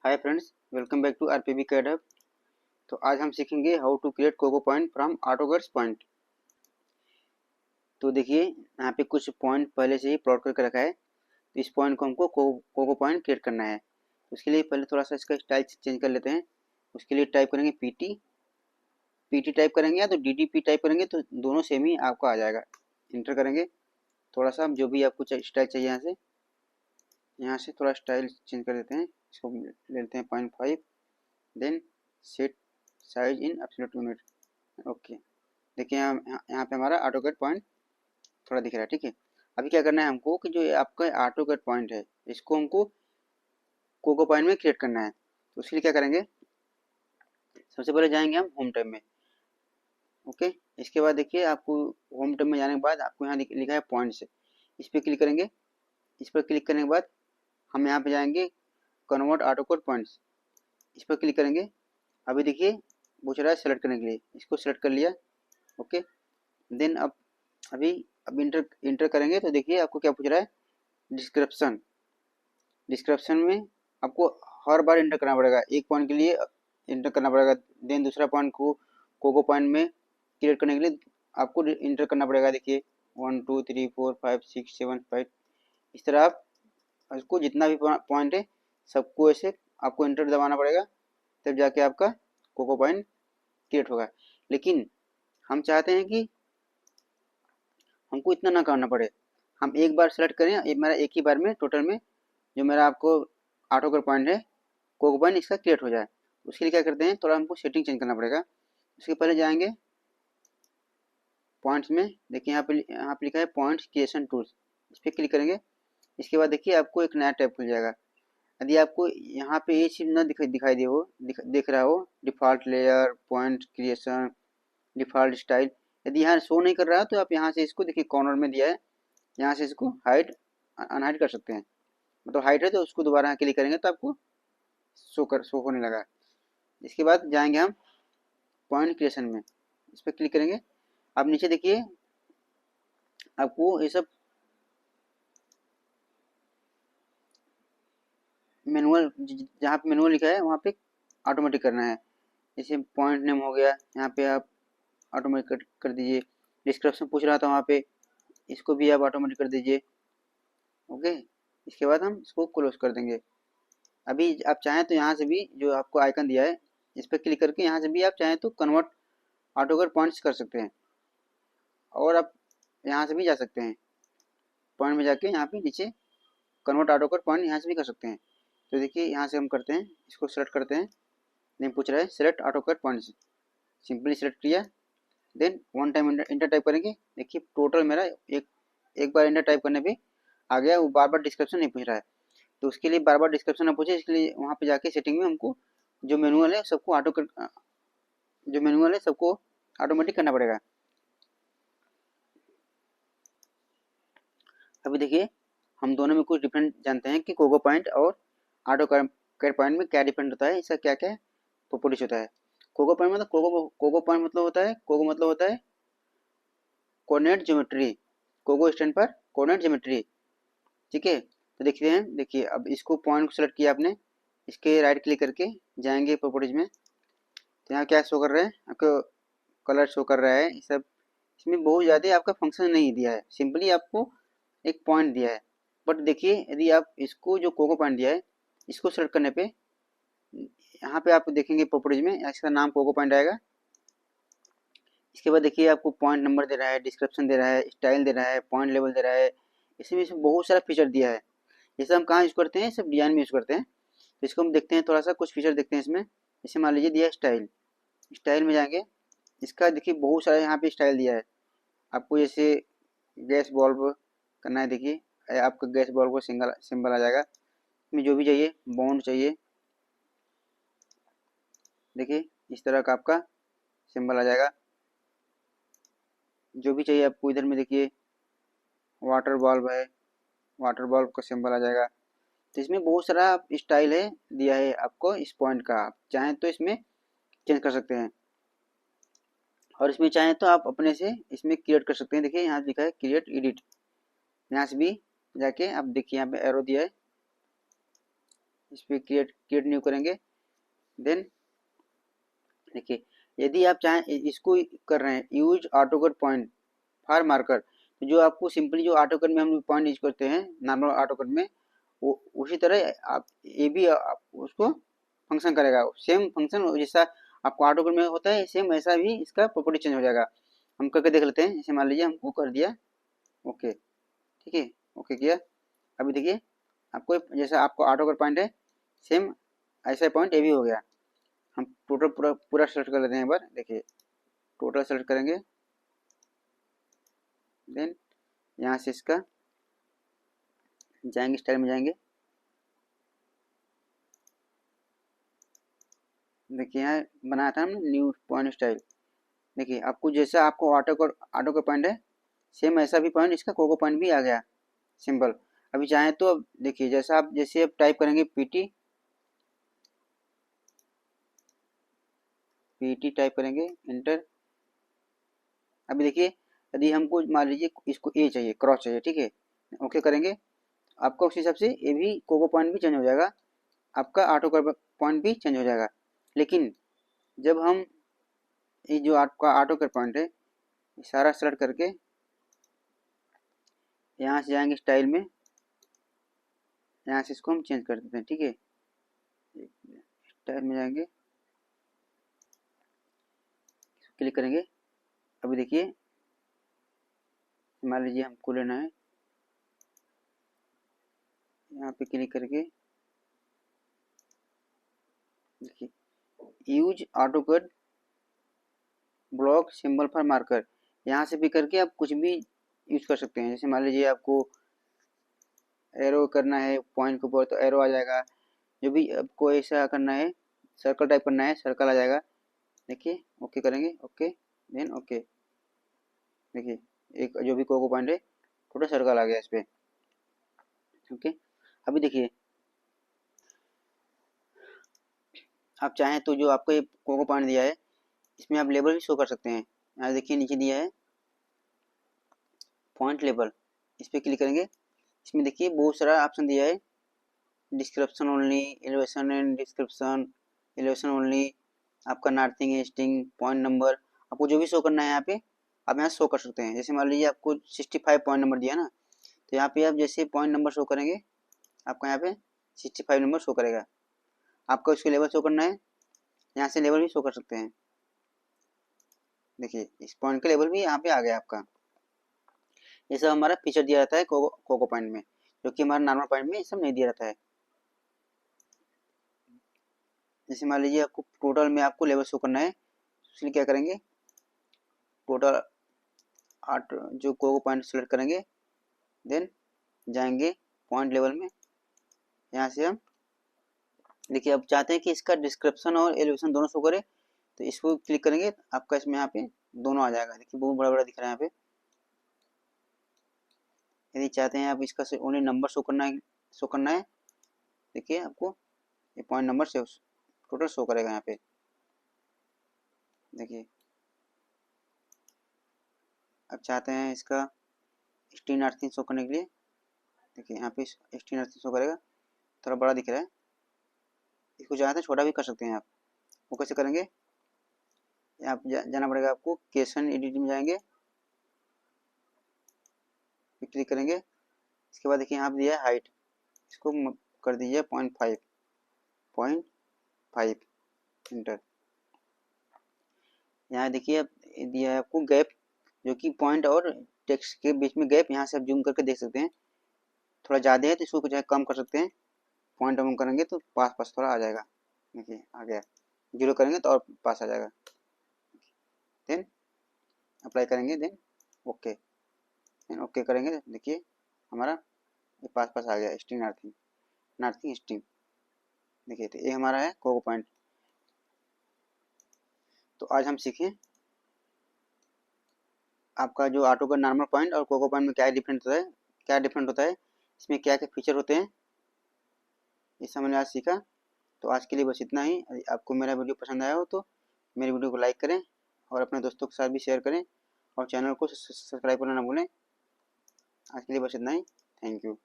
Hi friends, welcome back to RPB CAD. तो आज हम सीखेंगे how to create COGO point from AutoCAD's point. तो देखिए यहाँ पे कुछ पॉइंट पहले से ही प्लॉट करके रखा है। तो इस पॉइंट को हमको कोको पॉइंट क्रिएट करना है। उसके लिए पहले थोड़ा सा इसका स्टाइल चेंज कर लेते हैं। उसके लिए टाइप करेंगे पीटी टाइप करेंगे या तो डीडीपी टाइप करेंगे तो दोनों सेम ही आपको आ जाएगा। इंटर करेंगे थोड़ा सा जो भी आपको स्टाइल चाहिए यहाँ से थोड़ा स्टाइल चेंज कर देते हैं। इसको ले लेते हैं 0.5, then set size in absolute unit. Okay, देखिए यहाँ पे हमारा ऑटो कट पॉइंट थोड़ा दिख रहा है। ठीक है, अभी क्या करना है हमको कि जो ये आपका ऑटो कट पॉइंट है इसको हमको कोको पॉइंट में क्रिएट करना है। तो उसके लिए क्या करेंगे, सबसे पहले जाएंगे हम होम टैब में। ओके, इसके बाद देखिए आपको होम टैब में जाने के बाद आपको यहाँ लिखा है पॉइंट्स, इस पर क्लिक करेंगे। इस पर क्लिक करने के बाद हम यहाँ पे जाएंगे कन्वर्ट ऑटो कट पॉइंट्स, इस पर क्लिक करेंगे। अभी देखिए पूछ रहा है सेलेक्ट करने के लिए, इसको सेलेक्ट कर लिया। ओके, देन अब इंटर करेंगे तो देखिए आपको क्या पूछ रहा है, डिस्क्रिप्शन में आपको हर बार इंटर करना पड़ेगा, एक पॉइंट के लिए इंटर करना पड़ेगा। देन दूसरा पॉइंट को कोको पॉइंट में क्रिएट करने के लिए आपको इंटर करना पड़ेगा। देखिए 1 2 3 4 5 6 7 5, इस तरह आप उसको जितना भी पॉइंट है सबको ऐसे आपको इंटर दबाना पड़ेगा, तब जाके आपका कोको पॉइंट क्रिएट होगा। लेकिन हम चाहते हैं कि हमको इतना ना करना पड़े, हम एक बार सेलेक्ट करें, मेरा एक ही बार में टोटल में जो मेरा आपको ऑटो का पॉइंट है कोको पॉइंट इसका क्रिएट हो जाए। उसके लिए क्या करते हैं, थोड़ा हमको सेटिंग चेंज करना पड़ेगा। उसके पहले जाएंगे पॉइंट्स में, देखिए यहाँ पे लिखा है पॉइंट्स क्रिएशन टूल्स, इस पर क्लिक करेंगे। इसके बाद देखिए आपको एक नया टैब खुल जाएगा। यदि आपको यहाँ पे ये चीज़ न दिखाई दे हो दिख रहा हो, default layer, point creation, default style, यदि यहाँ शो नहीं कर रहा तो आप यहाँ से इसको देखिए कॉर्नर में दिया है, यहाँ से इसको हाइड अनहाइड कर सकते हैं। मतलब हाइड है तो उसको दोबारा यहाँ क्लिक करेंगे तो आपको शो होने लगा। इसके बाद जाएंगे हम पॉइंट क्रिएशन में, इस पर क्लिक करेंगे। अब नीचे देखिए आपको ये सब मैनुअल, जहाँ पे मैनुअल लिखा है वहाँ पे ऑटोमेटिक करना है। जैसे पॉइंट नेम हो गया, यहाँ पे आप ऑटोमेटिक कर दीजिए। डिस्क्रिप्शन पूछ रहा था वहाँ पे, इसको भी आप ऑटोमेटिक कर दीजिए। ओके, इसके बाद हम इसको क्लोज कर देंगे। अभी आप चाहें तो यहाँ से भी जो आपको आइकन दिया है इस पर क्लिक करके यहाँ से भी आप चाहें तो कन्वर्ट ऑटोकर पॉइंट्स कर सकते हैं, और आप यहाँ से भी जा सकते हैं पॉइंट में जाके यहाँ पे नीचे कन्वर्ट ऑटोकर पॉइंट यहाँ से भी कर सकते हैं। तो देखिए यहाँ से हम करते हैं, इसको सेलेक्ट करते हैं। नहीं पूछ रहा है select autocar points, simply select किया। Then one time enter type करेंगे। देखिए टोटल मेरा एक बार इंटर टाइप करने पे आ गया, वो बार बार डिस्क्रिप्शन नहीं पूछ रहा है। तो उसके लिए बार बार डिस्क्रिप्शन ना पूछे, इसके लिए वहाँ पे जाके सेटिंग में हमको जो मैनुअल है सबको ऑटोमेटिक करना पड़ेगा। अभी देखिए हम दोनों में कुछ डिफरेंट जानते हैं कि कोको पॉइंट और ऑटो केयर पॉइंट में क्या डिफरेंट होता है, इसका क्या क्या प्रॉपर्टीज होता है। कोको पॉइंट मतलब कोको पॉइंट मतलब होता है, कोको मतलब होता है कोऑर्डिनेट ज्योमेट्री, कोको स्टैंड पर कोऑर्डिनेट ज्योमेट्री। ठीक है, तो देखते हैं। देखिए अब इसको पॉइंट को सेलेक्ट किया आपने, इसके राइट क्लिक करके जाएंगे प्रॉपर्टीज में। तो यहाँ क्या शो कर रहा है आपको, कलर शो कर रहा है ये सब। इसमें बहुत ज़्यादा आपका फंक्शन नहीं दिया है, सिंपली आपको एक पॉइंट दिया है। बट देखिए यदि आप इसको जो कोको पॉइंट दिया है इसको सेलेक्ट करने पे यहाँ पे आप देखेंगे प्रॉपर्टीज में इसका नाम कोको पॉइंट आएगा। इसके बाद देखिए आपको पॉइंट नंबर दे रहा है, डिस्क्रिप्शन दे रहा है, स्टाइल दे रहा है, पॉइंट लेवल दे रहा है। इसमें बहुत सारा फीचर दिया है। ये सब हम कहाँ यूज़ करते हैं, सब डिजाइन में यूज़ करते हैं। तो इसको हम देखते हैं, थोड़ा सा कुछ फीचर देखते हैं इसमें। जैसे मान लीजिए दिया स्टाइल, स्टाइल में जाएंगे। इसका देखिए बहुत सारा यहाँ पे स्टाइल दिया है आपको। जैसे गैस बल्ब करना है, देखिए आपका गैस बल्ब को सिंबल आ जाएगा। इसमें जो भी चाहिए, बॉन्ड चाहिए, देखिए इस तरह का आपका सिंबल आ जाएगा। जो भी चाहिए आपको इधर में देखिए वाटर बल्ब है, वाटर बल्ब का सिंबल आ जाएगा। तो इसमें बहुत सारा स्टाइल है दिया है आपको इस पॉइंट का, आप चाहें तो इसमें चेंज कर सकते हैं, और इसमें चाहें तो आप अपने से इसमें क्रिएट कर सकते हैं। देखिए यहाँ लिखा है क्रिएट एडिट, यहाँ से भी जाके आप देखिए यहाँ पे एरो दिया है, इस पर क्रिएट न्यू करेंगे। देन देखिए, यदि आप चाहें इसको कर रहे हैं use auto cut point for marker, तो जो आपको सिंपली जो ऑटोकट में हम पॉइंट यूज करते हैं नॉर्मल ऑटोकट में, वो उसी तरह आप ये भी आप उसको फंक्शन करेगा, सेम फंक्शन जैसा आपको ऑटोकट में होता है सेम ऐसा भी इसका प्रॉपर्टी चेंज हो जाएगा। हम करके देख लेते हैं। जैसे मान लीजिए हमको कर दिया ओके, ठीक है, ओके किया। अभी देखिए आपको जैसा आपको ऑटोकट पॉइंट है सेम ऐसा पॉइंट ये भी हो गया। हम टोटल पूरा सेलेक्ट कर लेते हैं एक बार। देखिए टोटल सेलेक्ट करेंगे, देन यहाँ से इसका जाएंगे, स्टाइल में जाएंगे। देखिए यहाँ बनाया था हमने न्यू पॉइंट स्टाइल। देखिए आपको जैसा आपको ऑटो का पॉइंट है सेम ऐसा भी पॉइंट इसका कोको पॉइंट भी आ गया सिंपल। अभी चाहें तो अब देखिए जैसा आप जैसे अब टाइप करेंगे पीटी टाइप करेंगे इंटर। अभी देखिए यदि हमको मान लीजिए इसको ए चाहिए, क्रॉस चाहिए, ठीक है, ओके करेंगे, आपका उस हिसाब से ये भी कोको पॉइंट भी चेंज हो जाएगा, आपका ऑटो का पॉइंट भी चेंज हो जाएगा। लेकिन जब हम ये जो आपका ऑटो का पॉइंट है सारा सेलेक्ट करके यहाँ से जाएंगे स्टाइल में, यहाँ से इसको हम चेंज कर देते हैं, ठीक है, स्टाइल में जाएंगे, क्लिक करेंगे। अभी देखिए मान लीजिए हमको लेना है, यहाँ पे क्लिक करके देखिए use AutoCAD block symbol for marker, यहाँ से भी करके आप कुछ भी यूज कर सकते हैं। जैसे मान लीजिए आपको एरो करना है पॉइंट के ऊपर तो एरो आ जाएगा, जो भी आपको ऐसा करना है सर्कल टाइप करना है सर्कल आ जाएगा। देखिए ओके करेंगे, ओके देन ओके, देखिए एक जो भी कोको पॉइंट है थोड़ा सर्कल आ गया इस पर, ओके। अभी देखिए आप चाहें तो जो आपको ये कोको पॉइंट दिया है इसमें आप लेबल भी शो कर सकते हैं। यहाँ देखिए नीचे दिया है पॉइंट लेबल, इस पर क्लिक करेंगे। इसमें देखिए बहुत सारा ऑप्शन दिया है, description only, elevation and description, elevation only, आपका नॉर्थिंग ईस्टिंग, पॉइंट नंबर, आपको जो भी शो करना है यहाँ पे आप यहाँ शो कर सकते हैं। जैसे मान लीजिए आपको 65 पॉइंट नंबर दिया ना, तो यहाँ पे आप जैसे पॉइंट नंबर शो करेंगे आपका यहाँ पे 65 नंबर शो करेगा। आपको इसके लेवल शो करना है, यहाँ से लेवल भी शो कर सकते हैं। देखिए इस पॉइंट का लेवल भी यहाँ पे आ गया आपका। ये सब हमारा फीचर दिया रहता है कोको पॉइंट में, जो कि हमारा नॉर्मल पॉइंट में ये सब नहीं दिया रहता है। जैसे मान लीजिए आपको टोटल में आपको लेवल शो करना है, इसलिए क्या करेंगे टोटल 8 जो कोको पॉइंट सेलेक्ट करेंगे, देन जाएंगे पॉइंट लेवल में। यहाँ से हम देखिए अब चाहते हैं कि इसका डिस्क्रिप्शन और एलिवेशन दोनों शो करे, तो इसको क्लिक करेंगे आपका इसमें यहाँ पे दोनों आ जाएगा। देखिए बहुत बड़ा बड़ा दिख रहा है यहाँ पे। यदि चाहते हैं आप इसका ओनली नंबर शो करना है देखिए आपको ये पॉइंट नंबर से टोटल शो करेगा यहाँ पे। देखिए अब चाहते हैं इसका स्टीन अर्थिंग शो करने के लिए, देखिए यहाँ पे स्टीन अर्थिंग शो करेगा, थोड़ा बड़ा दिख रहा है, इसको चाहते हैं छोटा भी कर सकते हैं आप। वो कैसे करेंगे, यहाँ जाना पड़ेगा आपको, क्वेश्चन एडिटिंग में जाएंगे, क्लिक करेंगे। इसके बाद देखिए यहाँ पे दिया है हाइट, इसको कर दीजिए 0.5 इंटर। यहाँ देखिए अब दिया है आपको गैप, जो कि पॉइंट और टेक्स्ट के बीच में गैप, यहाँ से आप जूम करके देख सकते हैं। थोड़ा ज़्यादा है तो इसको कुछ कम कर सकते हैं, पॉइंट ऑन करेंगे तो पास पास थोड़ा आ जाएगा। देखिए आ गया, जीरो करेंगे तो और पास आ जाएगा। देन अप्लाई करेंगे, देन ओके, देन ओके करेंगे। देखिए हमारा ये पास पास आ गया स्ट्रिंग नॉर्थिंग स्ट्रिंग। देखिए तो ये हमारा है कोको पॉइंट। तो आज हम सीखें आपका जो ऑटो का नॉर्मल पॉइंट और कोको पॉइंट में क्या डिफरेंट होता है, इसमें क्या क्या फीचर होते हैं, ये सब मैंने आज सीखा। तो आज के लिए बस इतना ही। यदि आपको मेरा वीडियो पसंद आया हो तो मेरे वीडियो को लाइक करें और अपने दोस्तों के साथ भी शेयर करें और चैनल को सब्सक्राइब करना ना भूलें। आज के लिए बस इतना ही, थैंक यू।